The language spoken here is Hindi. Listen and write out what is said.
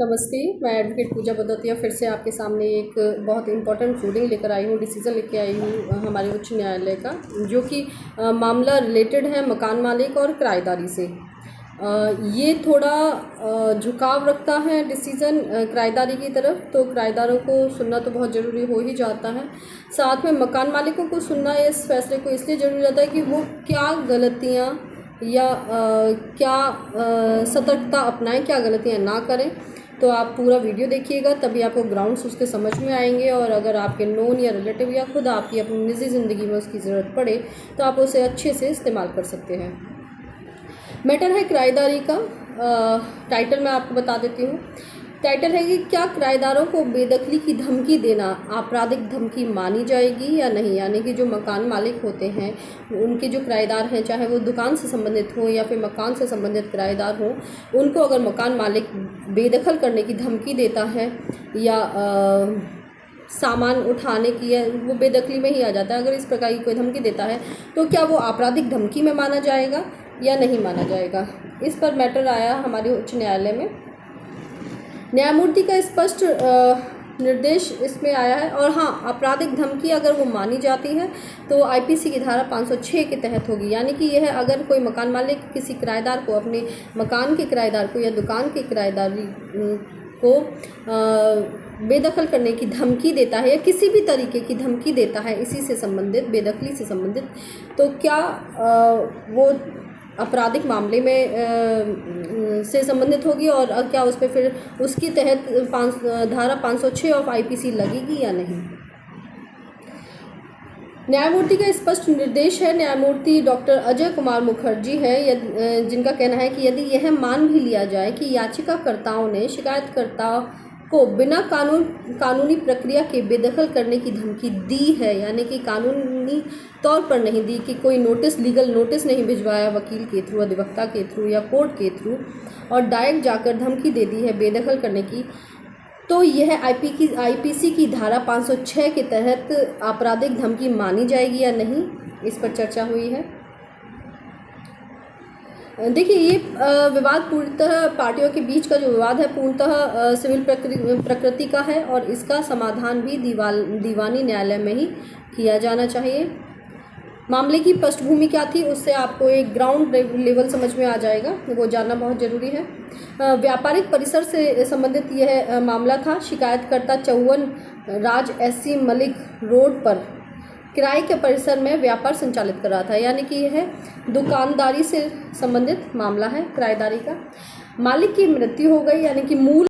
नमस्ते, मैं एडवोकेट पूजा भदौतिया फिर से आपके सामने एक बहुत इम्पॉर्टेंट रूलिंग लेकर आई हूँ, डिसीज़न लेके आई हूँ हमारे उच्च न्यायालय का, जो कि मामला रिलेटेड है मकान मालिक और किराएदारी से। ये थोड़ा झुकाव रखता है डिसीज़न किराएदारी की तरफ, तो किराएदारों को सुनना तो बहुत ज़रूरी हो ही जाता है। साथ में मकान मालिकों को सुनना इस फैसले को इसलिए ज़रूरी रहता है कि वो क्या गलतियाँ या क्या सतर्कता अपनाएं, क्या गलतियाँ ना करें। तो आप पूरा वीडियो देखिएगा, तभी आपको ग्राउंड्स उसके समझ में आएंगे, और अगर आपके नोन या रिलेटिव या खुद आपकी अपनी निजी ज़िंदगी में उसकी ज़रूरत पड़े तो आप उसे अच्छे से इस्तेमाल कर सकते हैं। मैटर है किराएदारी का। टाइटल मैं आपको बता देती हूँ। टाइटल है कि क्या किराएदारों को बेदखली की धमकी देना आपराधिक धमकी मानी जाएगी या नहीं। यानी कि जो मकान मालिक होते हैं, उनके जो किराएदार हैं, चाहे वो दुकान से संबंधित हो या फिर मकान से संबंधित किराएदार हो, उनको अगर मकान मालिक बेदखल करने की धमकी देता है या सामान उठाने की, या वो बेदखली में ही आ जाता है, अगर इस प्रकार की कोई धमकी देता है तो क्या वो आपराधिक धमकी में माना जाएगा या नहीं माना जाएगा। इस पर मैटर आया हमारे उच्च न्यायालय में। न्यायमूर्ति का स्पष्ट निर्देश इसमें आया है। और हाँ, आपराधिक धमकी अगर वो मानी जाती है तो आईपीसी की धारा 506 के तहत होगी। यानी कि यह अगर कोई मकान मालिक किसी किराएदार को, अपने मकान के किराएदार को या दुकान के किराएदारी को बेदखल करने की धमकी देता है या किसी भी तरीके की धमकी देता है इसी से संबंधित, बेदखली से संबंधित, तो क्या वो आपराधिक मामले में से संबंधित होगी, और क्या उस पर फिर उसके तहत धारा 506 ऑफ आईपीसी लगेगी या नहीं। न्यायमूर्ति का स्पष्ट निर्देश है। न्यायमूर्ति डॉक्टर अजय कुमार मुखर्जी है, जिनका कहना है कि यदि यह मान भी लिया जाए कि याचिकाकर्ताओं ने शिकायतकर्ता को बिना कानूनी प्रक्रिया के बेदखल करने की धमकी दी है, यानी कि कानूनी तौर पर नहीं दी, कि कोई नोटिस, लीगल नोटिस नहीं भिजवाया वकील के थ्रू, अधिवक्ता के थ्रू या कोर्ट के थ्रू, और डायरेक्ट जाकर धमकी दे दी है बेदखल करने की, तो यह आईपीसी की धारा 506 के तहत आपराधिक धमकी मानी जाएगी या नहीं, इस पर चर्चा हुई है। देखिए, ये विवाद पूर्णतः पार्टियों के बीच का जो विवाद है पूर्णतः सिविल प्रकृति का है, और इसका समाधान भी दीवानी न्यायालय में ही किया जाना चाहिए। मामले की पृष्ठभूमि क्या थी, उससे आपको एक ग्राउंड लेवल समझ में आ जाएगा, वो जानना बहुत ज़रूरी है। व्यापारिक परिसर से संबंधित यह मामला था। शिकायतकर्ता 54 राज एससी मलिक रोड पर किराए के परिसर में व्यापार संचालित कर रहा था। यानी कि यह दुकानदारी से संबंधित मामला है, किराएदारी का। मालिक की मृत्यु हो गई, यानी कि मूल